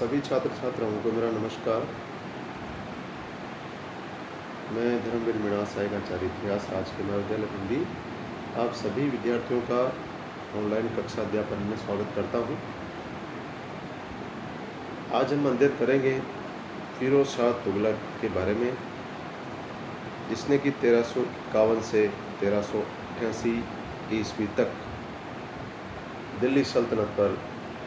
सभी छात्र छात्राओं को मेरा नमस्कार। मैं धर्मवीर मीणा सहायक आचार्य इतिहास राजकीय महाविद्यालय हिंदी आप सभी विद्यार्थियों का ऑनलाइन कक्षा अध्यापन में स्वागत करता हूं। आज हम अध्ययन करेंगे फिरोज शाह तुगलक के बारे में, जिसने कि 1351 से 1388 ईस्वी तक दिल्ली सल्तनत पर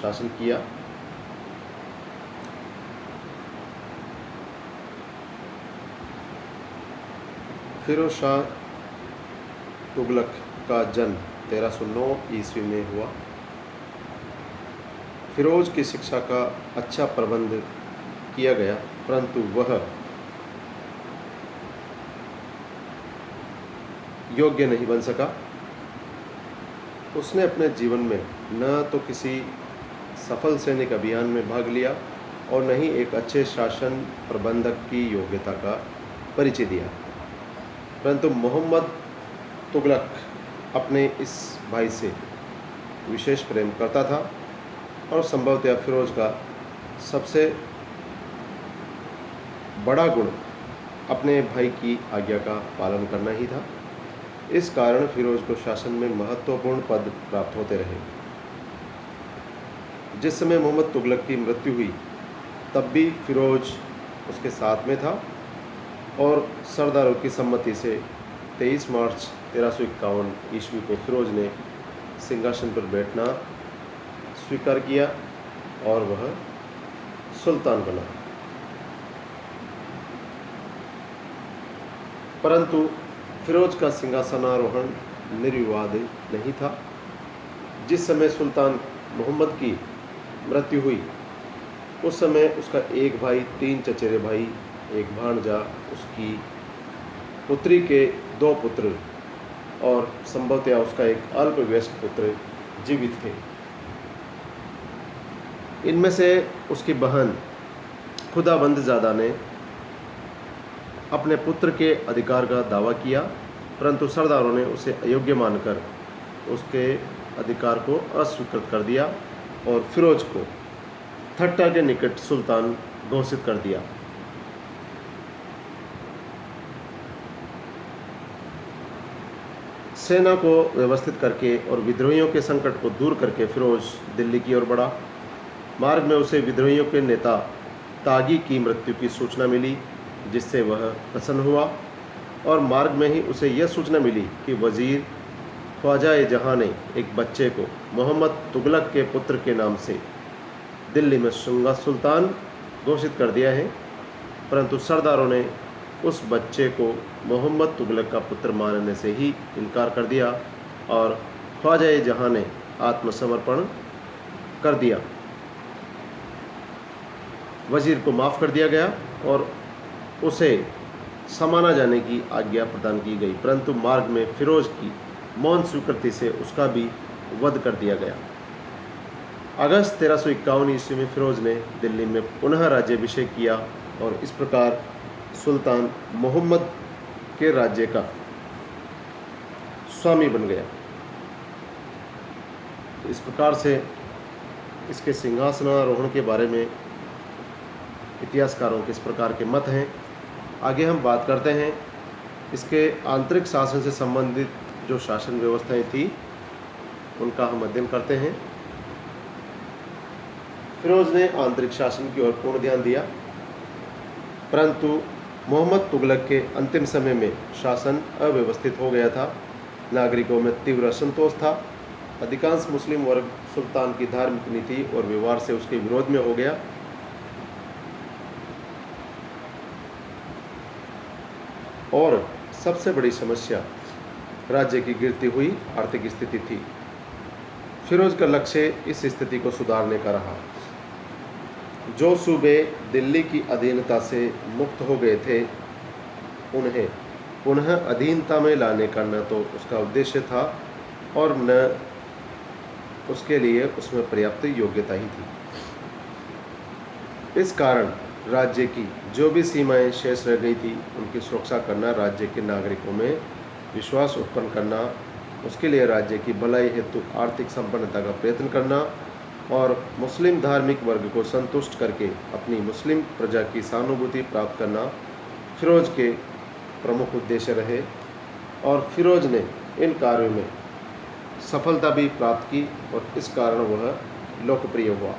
शासन किया। फिरोज शाह तुगलक का जन्म 1309 ईस्वी में हुआ। फिरोज की शिक्षा का अच्छा प्रबंध किया गया, परंतु वह योग्य नहीं बन सका। उसने अपने जीवन में न तो किसी सफल सैनिक अभियान में भाग लिया और न ही एक अच्छे शासन प्रबंधक की योग्यता का परिचय दिया। परंतु मोहम्मद तुगलक अपने इस भाई से विशेष प्रेम करता था और संभवतः फिरोज का सबसे बड़ा गुण अपने भाई की आज्ञा का पालन करना ही था। इस कारण फिरोज को शासन में महत्वपूर्ण पद प्राप्त होते रहे। जिस समय मोहम्मद तुगलक की मृत्यु हुई तब भी फिरोज उसके साथ में था और सरदारों की सम्मति से 23 मार्च 1351 ईस्वी को फिरोज ने सिंहासन पर बैठना स्वीकार किया और वह सुल्तान बना। परंतु फिरोज का सिंहासनारोहण निर्विवाद नहीं था। जिस समय सुल्तान मोहम्मद की मृत्यु हुई उस समय उसका एक भाई, 3 चचेरे भाई, एक भांजा, उसकी पुत्री के 2 पुत्र और संभवतः उसका एक अल्पवयस्क पुत्र जीवित थे। इनमें से उसकी बहन खुदाबंदजादा ने अपने पुत्र के अधिकार का दावा किया, परंतु सरदारों ने उसे अयोग्य मानकर उसके अधिकार को अस्वीकृत कर दिया और फिरोज को ठट्टा के निकट सुल्तान घोषित कर दिया। सेना को व्यवस्थित करके और विद्रोहियों के संकट को दूर करके फिरोज दिल्ली की ओर बढ़ा। मार्ग में उसे विद्रोहियों के नेता तागी की मृत्यु की सूचना मिली, जिससे वह प्रसन्न हुआ और मार्ग में ही उसे यह सूचना मिली कि वजीर ख्वाजा-ए-जहां ने एक बच्चे को मोहम्मद तुगलक के पुत्र के नाम से दिल्ली में सुल्तान घोषित कर दिया है। परंतु सरदारों ने उस बच्चे को मोहम्मद तुगलक का पुत्र मानने से ही इनकार कर दिया और ख्वाजा-ए-जहां ने आत्मसमर्पण कर दिया। वजीर को माफ़ कर दिया गया और उसे समाना जाने की आज्ञा प्रदान की गई, परंतु मार्ग में फिरोज की मौन स्वीकृति से उसका भी वध कर दिया गया। अगस्त 1351 ईस्वी में फिरोज ने दिल्ली में पुनः राज्याभिषेक किया और इस प्रकार सुल्तान मोहम्मद के राज्य का स्वामी बन गया। इस प्रकार से इसके सिंहासनारोहण के बारे में इतिहासकारों के इस प्रकार के मत हैं। आगे हम बात करते हैं इसके आंतरिक शासन से संबंधित जो शासन व्यवस्थाएं थी उनका हम अध्ययन करते हैं। फिरोज ने आंतरिक शासन की ओर पूर्ण ध्यान दिया, परंतु मोहम्मद तुगलक के अंतिम समय में शासन अव्यवस्थित हो गया था। नागरिकों में तीव्र असंतोष था। अधिकांश मुस्लिम वर्ग सुल्तान की धार्मिक नीति और व्यवहार से उसके विरोध में हो गया। और सबसे बड़ी समस्या राज्य की गिरती हुई आर्थिक स्थिति थी। फिरोज का लक्ष्य इस स्थिति को सुधारने का रहा। जो सूबे दिल्ली की अधीनता से मुक्त हो गए थे उन्हें पुनः अधीनता में लाने का न तो उसका उद्देश्य था और न उसके लिए उसमें पर्याप्त योग्यता ही थी। इस कारण राज्य की जो भी सीमाएं शेष रह गई थी उनकी सुरक्षा करना, राज्य के नागरिकों में विश्वास उत्पन्न करना, उसके लिए राज्य की भलाई हेतु आर्थिक संपन्नता का प्रयत्न करना और मुस्लिम धार्मिक वर्ग को संतुष्ट करके अपनी मुस्लिम प्रजा की सहानुभूति प्राप्त करना फिरोज के प्रमुख उद्देश्य रहे और फिरोज ने इन कार्यों में सफलता भी प्राप्त की और इस कारण वह लोकप्रिय हुआ।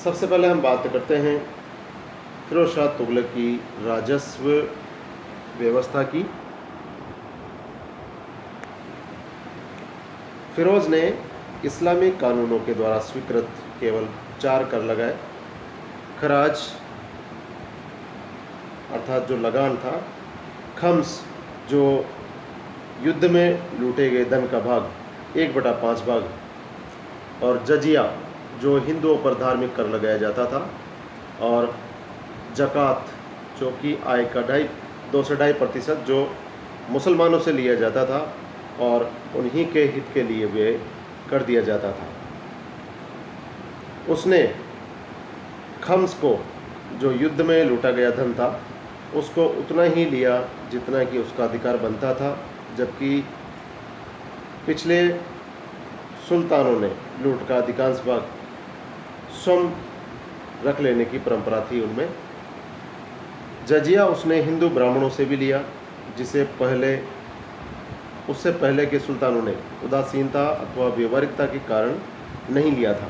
सबसे पहले हम बात करते हैं फिरोज शाह तुगलक की राजस्व व्यवस्था की। फिरोज ने इस्लामी कानूनों के द्वारा स्वीकृत केवल 4 कर लगाए। खराज अर्थात जो लगान था, खम्स जो युद्ध में लूटे गए धन का भाग 1/5 भाग, और जजिया जो हिंदुओं पर धार्मिक कर लगाया जाता था, और जक़ात जो कि आय का 2 से 2.5% जो मुसलमानों से लिया जाता था और उन्हीं के हित के लिए वे कर दिया जाता था। उसने खम्स को जो युद्ध में लूटा गया धन था उसको उतना ही लिया जितना कि उसका अधिकार बनता था, जबकि पिछले सुल्तानों ने लूट का अधिकांश भाग स्वयं रख लेने की परंपरा थी उनमें। जजिया उसने हिंदू ब्राह्मणों से भी लिया, जिसे उससे पहले के सुल्तानों ने उदासीनता अथवा व्यवहारिकता के कारण नहीं लिया था।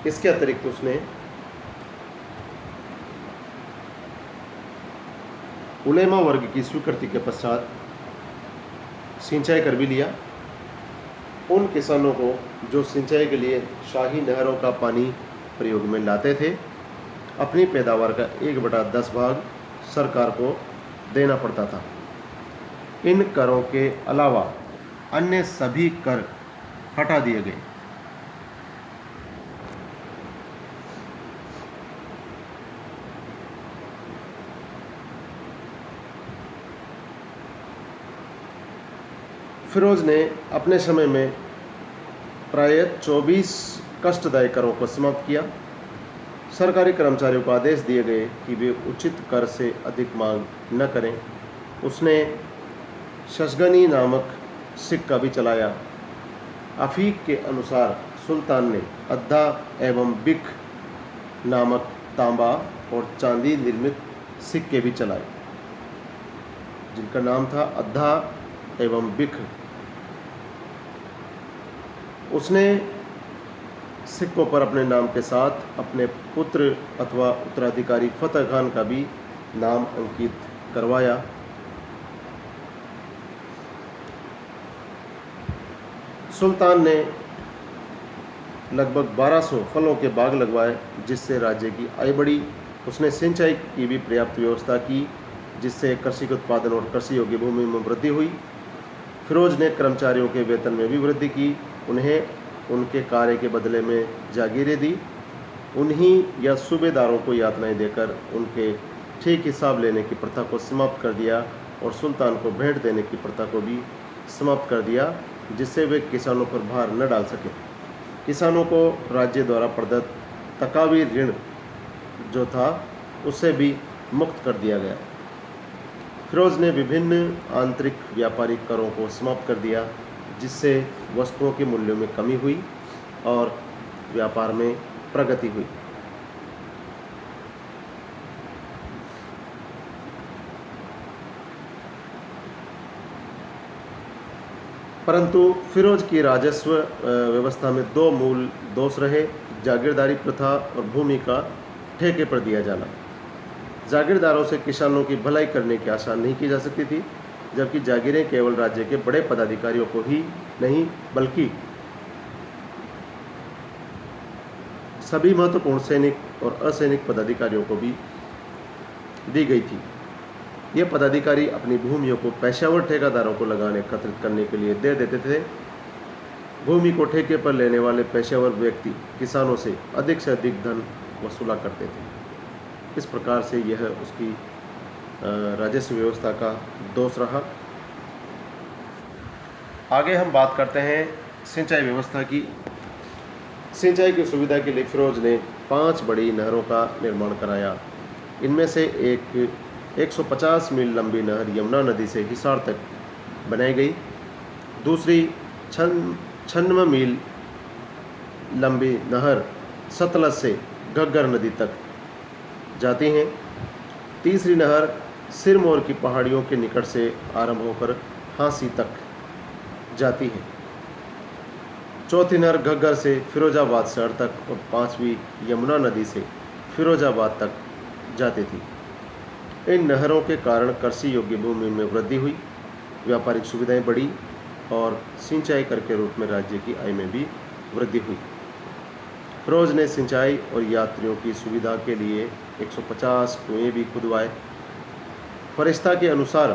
इसके अतिरिक्त उसने उलेमा वर्ग की स्वीकृति के पश्चात सिंचाई कर भी लिया। उन किसानों को जो सिंचाई के लिए शाही नहरों का पानी प्रयोग में लाते थे, अपनी पैदावार का 1/10 भाग सरकार को देना पड़ता था। इन करों के अलावा अन्य सभी कर हटा दिए गए। फिरोज ने अपने समय में प्राय 24 कष्टदायी करों को समाप्त किया। सरकारी कर्मचारियों को आदेश दिए गए कि वे उचित कर से अधिक मांग न करें। उसने शशगनी नामक सिक्का भी चलाया। अफीक के अनुसार सुल्तान ने अद्दा एवं बिख नामक तांबा और चांदी निर्मित सिक्के भी चलाए, जिनका नाम था अद्दा एवं बिख। उसने सिक्कों पर अपने नाम के साथ अपने पुत्र अथवा उत्तराधिकारी फतेह खान का भी नाम अंकित करवाया। सुल्तान ने लगभग 1200 फलों के बाग लगवाए, जिससे राज्य की आय बढ़ी। उसने सिंचाई की भी पर्याप्त व्यवस्था की, जिससे कृषि के उत्पादन और कृषि योग्य भूमि में वृद्धि हुई। फिरोज ने कर्मचारियों के वेतन में भी वृद्धि की, उन्हें उनके कार्य के बदले में जागीरें दी, उन्हीं या सूबेदारों को यातनाएं देकर उनके ठीक हिसाब लेने की प्रथा को समाप्त कर दिया और सुल्तान को भेंट देने की प्रथा को भी समाप्त कर दिया, जिससे वे किसानों पर भार न डाल सके। किसानों को राज्य द्वारा प्रदत्त तकावी ऋण जो था उससे भी मुक्त कर दिया गया। फिरोज ने विभिन्न आंतरिक व्यापारिक करों को समाप्त कर दिया, जिससे वस्तुओं के मूल्यों में कमी हुई और व्यापार में प्रगति हुई। परंतु फिरोज की राजस्व व्यवस्था में 2 मूल दोष रहे: जागीरदारी प्रथा और भूमि का ठेके पर दिया जाना। जागीरदारों से किसानों की भलाई करने की आशा नहीं की जा सकती थी, जबकि जागीरें केवल राज्य के बड़े पदाधिकारियों को ही नहीं बल्कि सभी महत्वपूर्ण सैनिक और असैनिक पदाधिकारियों को भी दी गई थी। ये पदाधिकारी अपनी भूमियों को पेशेवर ठेकेदारों को लगाने एकत्रित करने के लिए दे देते थे। भूमि को ठेके पर लेने वाले पेशेवर व्यक्ति किसानों से अधिक धन वसूला करते थे। इस प्रकार से यह उसकी राजस्व व्यवस्था का दोष रहा। आगे हम बात करते हैं सिंचाई व्यवस्था की। सिंचाई की सुविधा के लिए फिरोज ने 5 बड़ी नहरों का निर्माण कराया। इनमें से एक 150 मील लंबी नहर यमुना नदी से हिसार तक बनाई गई। दूसरी 96 मील लंबी नहर सतलज से घग्गर नदी तक जाती हैं। तीसरी नहर सिरमौर की पहाड़ियों के निकट से आरंभ होकर हांसी तक जाती है। चौथी नहर घग्गर से फिरोजाबाद शहर तक और पांचवी यमुना नदी से फिरोजाबाद तक जाती थी। इन नहरों के कारण कृषि योग्य भूमि में वृद्धि हुई, व्यापारिक सुविधाएं बढ़ी और सिंचाई कर के रूप में राज्य की आय में भी वृद्धि हुई। फिरोज ने सिंचाई और यात्रियों की सुविधा के लिए 150 कुएं भी खुदवाए। फरिश्ता के अनुसार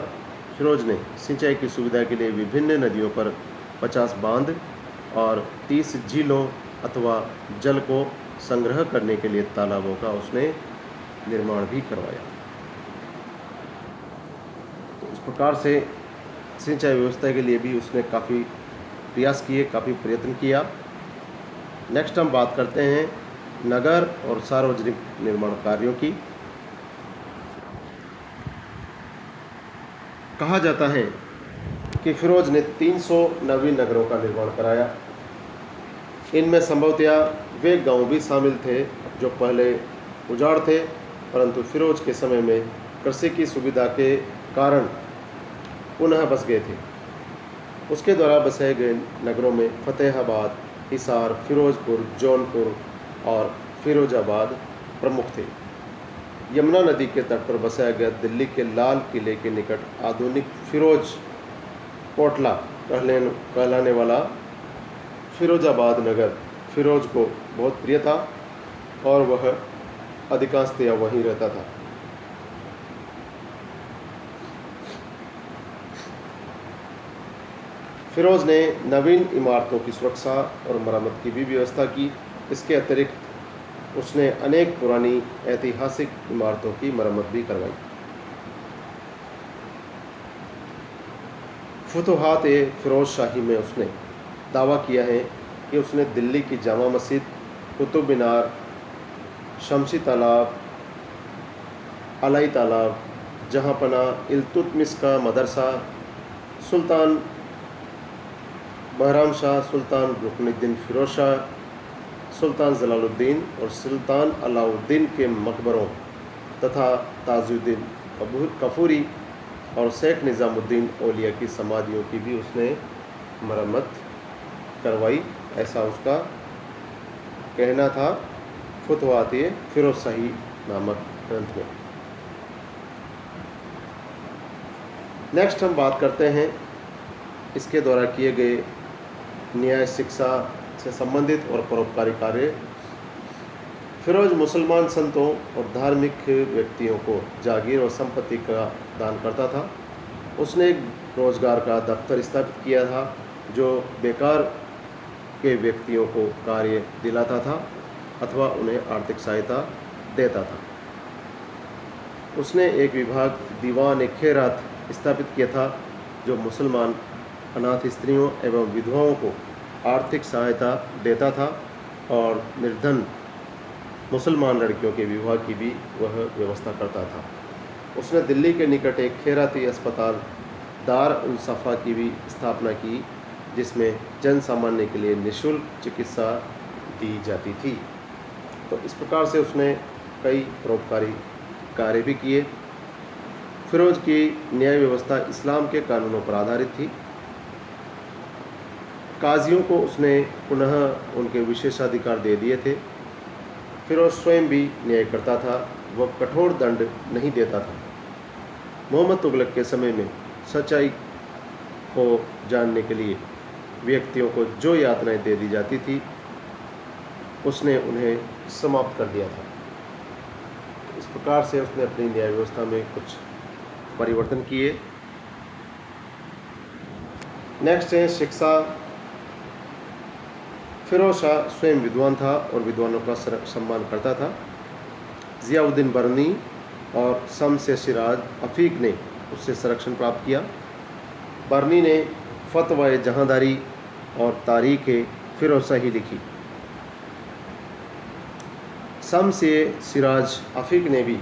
फिरोज ने सिंचाई की सुविधा के लिए विभिन्न नदियों पर 50 बांध और 30 झीलों अथवा जल को संग्रह करने के लिए तालाबों का उसने निर्माण भी करवाया। इस प्रकार से सिंचाई व्यवस्था के लिए भी उसने काफ़ी प्रयास किए, काफ़ी प्रयत्न किया। नेक्स्ट हम बात करते हैं नगर और सार्वजनिक निर्माण कार्यों की। कहा जाता है कि फिरोज ने 300 नवीन नगरों का निर्माण कराया। इनमें संभवतया वे गांव भी शामिल थे जो पहले उजाड़ थे, परंतु फिरोज के समय में कृषि की सुविधा के कारण पुनः बस गए थे। उसके द्वारा बसाए गए नगरों में फतेहाबाद, हिसार, फिरोजपुर, जौनपुर और फिरोजाबाद प्रमुख थे। यमुना नदी के तट पर बसाया गया दिल्ली के लाल किले के निकट आधुनिक फिरोज कोटला कहलाने वाला फिरोजाबाद नगर फिरोज को बहुत प्रिय था और वह अधिकांशतया वहीं रहता था। फिरोज ने नवीन इमारतों की सुरक्षा और मरम्मत की भी व्यवस्था की। इसके अतिरिक्त उसने अनेक पुरानी ऐतिहासिक इमारतों की मरम्मत भी करवाई। फुतुहात ए फिरोज शाही में उसने दावा किया है कि उसने दिल्ली की जामा मस्जिद, कुतुब मीनार, शमसी तालाब, अलाई तालाब, जहाँपना, इल्तुतमिश का मदरसा, सुल्तान बहराम शाह, सुल्तान रुकनुद्दीन फिरोज शाह, सुल्तान जलालुद्दीन और सुल्तान अलाउद्दीन के मकबरों तथा ताजुद्दीन कफूरी और शेख निज़ामुद्दीन औलिया की समाधियों की भी उसने मरम्मत करवाई, ऐसा उसका कहना था फुतवात ए फिरोज शाही नामक ग्रंथ में। नेक्स्ट हम बात करते हैं इसके द्वारा किए गए न्याय शिक्षा से संबंधित और परोपकारी कार्य। फिरोज मुसलमान संतों और धार्मिक व्यक्तियों को जागीर और संपत्ति का दान करता था। उसने एक रोजगार का दफ्तर स्थापित किया था जो बेकार के व्यक्तियों को कार्य दिलाता था अथवा उन्हें आर्थिक सहायता देता था। उसने एक विभाग दीवान खैरात स्थापित किया था जो मुसलमान अनाथ स्त्रियों एवं विधवाओं को आर्थिक सहायता देता था और निर्धन मुसलमान लड़कियों के विवाह की भी वह व्यवस्था करता था। उसने दिल्ली के निकट एक खैराती अस्पताल दार उल सफ़ा की भी स्थापना की जिसमें जन सामान्य के लिए निःशुल्क चिकित्सा दी जाती थी। तो इस प्रकार से उसने कई परोपकारी कार्य भी किए। फिरोज की न्याय व्यवस्था इस्लाम के कानूनों पर आधारित थी। काजियों को उसने पुनः उनके विशेषाधिकार दे दिए थे। फिरोज स्वयं भी न्याय करता था, वह कठोर दंड नहीं देता था। मोहम्मद तुगलक के समय में सच्चाई को जानने के लिए व्यक्तियों को जो यातनाएं दे दी जाती थी उसने उन्हें समाप्त कर दिया था। इस प्रकार से उसने अपनी न्याय व्यवस्था में कुछ परिवर्तन किए। नेक्स्ट है शिक्षा। फिरोज शाह स्वयं विद्वान था और विद्वानों का सम्मान करता था। ज़ियाउद्दीन बरनी और शम्स सिराज अफीक ने उससे संरक्षण प्राप्त किया। बरनी ने फतवा जहांदारी और तारीख फिरोज शाही लिखी। शम्स सिराज अफीक ने भी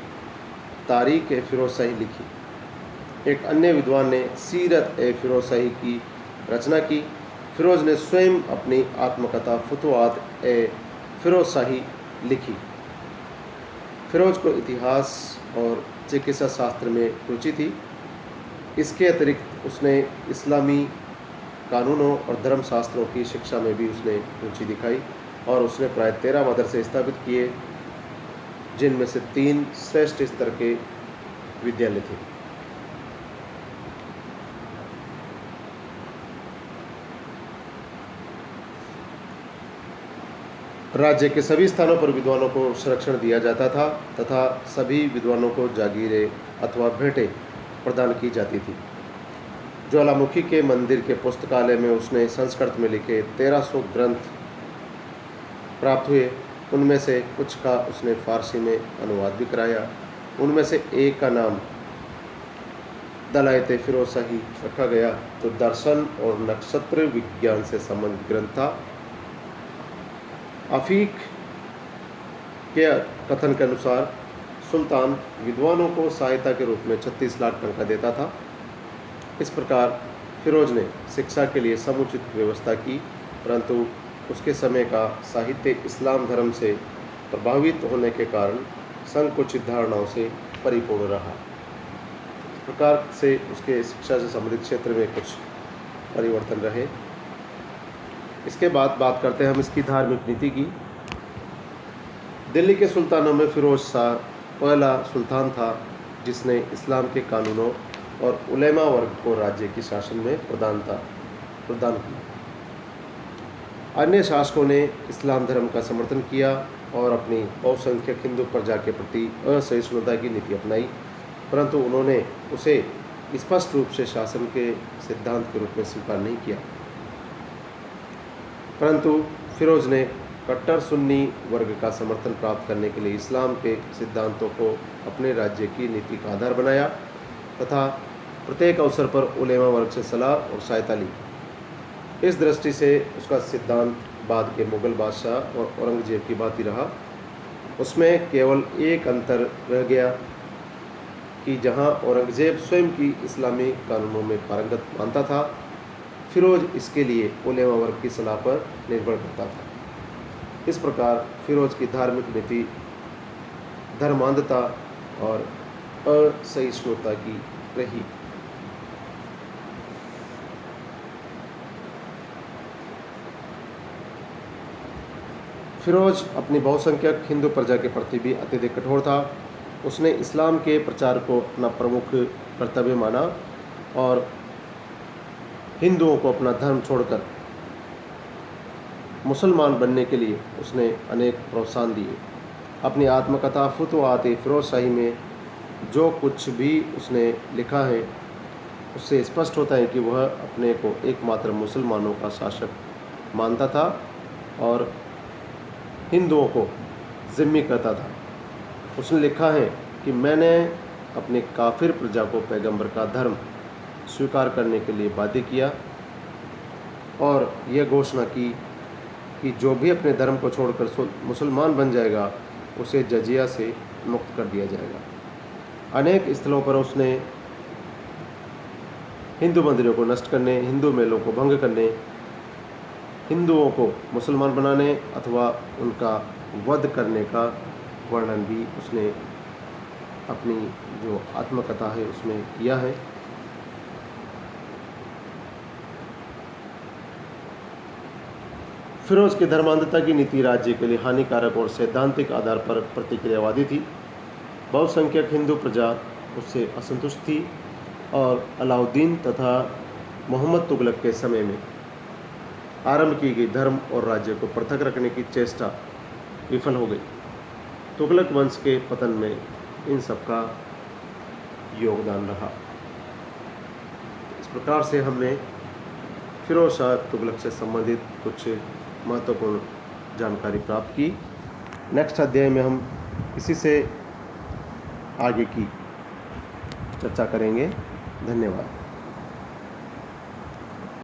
तारीख फिरोज शाही लिखी। एक अन्य विद्वान ने सीरत फिरोज शाही की रचना की। फिरोज ने स्वयं अपनी आत्मकथा फुतुहात ए फिरोज शाही लिखी। फिरोज को इतिहास और चिकित्सा शास्त्र में रुचि थी। इसके अतिरिक्त उसने इस्लामी कानूनों और धर्मशास्त्रों की शिक्षा में भी उसने रुचि दिखाई और उसने प्राय 13 मदरसे स्थापित किए, जिनमें से 3 श्रेष्ठ स्तर के विद्यालय थे। राज्य के सभी स्थानों पर विद्वानों को संरक्षण दिया जाता था तथा सभी विद्वानों को जागीरें अथवा भेंटें प्रदान की जाती थी। ज्वालामुखी के मंदिर के पुस्तकालय में उसने संस्कृत में लिखे 1300 ग्रंथ प्राप्त हुए। उनमें से कुछ का उसने फारसी में अनुवाद भी कराया। उनमें से एक का नाम दलायत फिरोज शाही रखा गया, तो दर्शन और नक्षत्र विज्ञान से संबंधित ग्रंथ था। अफीक के कथन के अनुसार सुल्तान विद्वानों को सहायता के रूप में 36 लाख टंका देता था। इस प्रकार फिरोज ने शिक्षा के लिए समुचित व्यवस्था की, परंतु उसके समय का साहित्य इस्लाम धर्म से प्रभावित होने के कारण संकुचित धारणाओं से परिपूर्ण रहा। इस प्रकार से उसके शिक्षा से संबंधित क्षेत्र में कुछ परिवर्तन रहे। इसके बाद बात करते हैं हम इसकी धार्मिक नीति की। दिल्ली के सुल्तानों में फिरोज शाह पहला सुल्तान था जिसने इस्लाम के कानूनों और उलेमा वर्ग को राज्य की शासन में प्रदान किया। अन्य शासकों ने इस्लाम धर्म का समर्थन किया और अपनी बहुसंख्यक हिंदू प्रजा के प्रति असहिष्णुता की नीति अपनाई, परंतु उन्होंने उसे स्पष्ट रूप से शासन के सिद्धांत के रूप में स्वीकार नहीं किया। परंतु फिरोज ने कट्टर सुन्नी वर्ग का समर्थन प्राप्त करने के लिए इस्लाम के सिद्धांतों को अपने राज्य की नीति का आधार बनाया तथा प्रत्येक अवसर पर उलेमा वर्ग से सलाह और सहायता ली। इस दृष्टि से उसका सिद्धांत बाद के मुगल बादशाह और औरंगजेब की बात ही रहा। उसमें केवल एक अंतर रह गया कि जहां औरंगजेब स्वयं की इस्लामी कानूनों में पारंगत मानता था, फिरोज इसके लिए उलेमा वर्ग की सलाह पर निर्भर करता था। इस प्रकार फिरोज की धार्मिक नीति धर्मांधता और असहिष्णुता की रही। फिरोज अपनी बहुसंख्यक हिंदू प्रजा के प्रति भी अत्यधिक कठोर था। उसने इस्लाम के प्रचार को अपना प्रमुख कर्तव्य माना और हिंदुओं को अपना धर्म छोड़कर मुसलमान बनने के लिए उसने अनेक प्रोत्साहन दिए। अपनी आत्मकथा फुतुहात फिरोज शाही में जो कुछ भी उसने लिखा है, उससे स्पष्ट होता है कि वह अपने को एकमात्र मुसलमानों का शासक मानता था और हिंदुओं को जिम्मी करता था। उसने लिखा है कि मैंने अपने काफिर प्रजा को पैगंबर का धर्म स्वीकार करने के लिए बाध्य किया और यह घोषणा की कि जो भी अपने धर्म को छोड़कर मुसलमान बन जाएगा उसे जजिया से मुक्त कर दिया जाएगा। अनेक स्थलों पर उसने हिंदू मंदिरों को नष्ट करने, हिंदू मेलों को भंग करने, हिंदुओं को मुसलमान बनाने अथवा उनका वध करने का वर्णन भी उसने अपनी जो आत्मकथा है उसमें किया है। फिरोज की धर्मांधता की नीति राज्य के लिए हानिकारक और सैद्धांतिक आधार पर प्रतिक्रियावादी थी। बहुसंख्यक हिंदू प्रजा उससे असंतुष्ट थी और अलाउद्दीन तथा मोहम्मद तुगलक के समय में आरंभ की गई धर्म और राज्य को पृथक रखने की चेष्टा विफल हो गई। तुगलक वंश के पतन में इन सबका योगदान रहा। इस प्रकार से हमने फिरोज शाह तुगलक से संबंधित कुछ महत्वपूर्ण जानकारी प्राप्त की। नेक्स्ट अध्याय में हम इसी से आगे की चर्चा करेंगे। धन्यवाद।